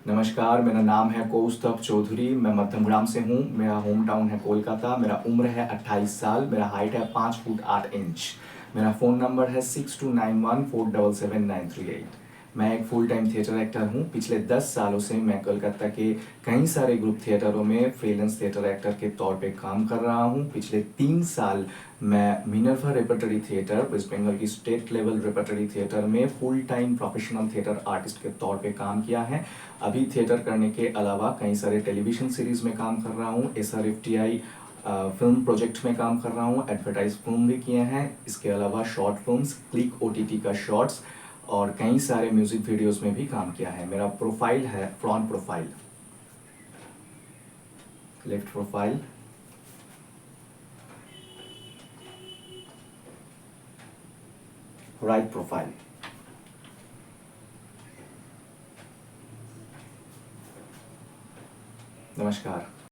नमस्कार, मेरा नाम है कौस्तभ चौधरी। मैं मध्यमग्राम से हूँ। मेरा होम टाउन है कोलकाता। मेरा उम्र है 28 साल। मेरा हाइट है 5 फुट 8 इंच। मेरा फ़ोन नंबर है 6291477938। मैं एक फुल टाइम थिएटर एक्टर हूँ। पिछले 10 सालों से मैं कोलकाता के कई सारे ग्रुप थिएटरों में फ्रीलांस थिएटर एक्टर के तौर पे काम कर रहा हूँ। पिछले 3 साल मैं Minerva repertory theatre, West Bengal की स्टेट लेवल रेपर्टरी थिएटर में full time professional theatre artist के तौर पे काम किया है। अभी थिएटर करने के अलावा कई सारे टेलीविज़न सीरीज़ में काम कर रहा हूँ। SRFTI फिल्म प्रोजेक्ट में काम कर रहा हूँ। एडवर्टाइज फिल्म भी किए हैं। इसके अलावा शॉर्ट फिल्म्स, क्लिक OTT का शॉर्ट्स और कई सारे म्यूजिक वीडियोस में भी काम किया है। मेरा प्रोफाइल है front profile, left profile, right profile. नमस्कार।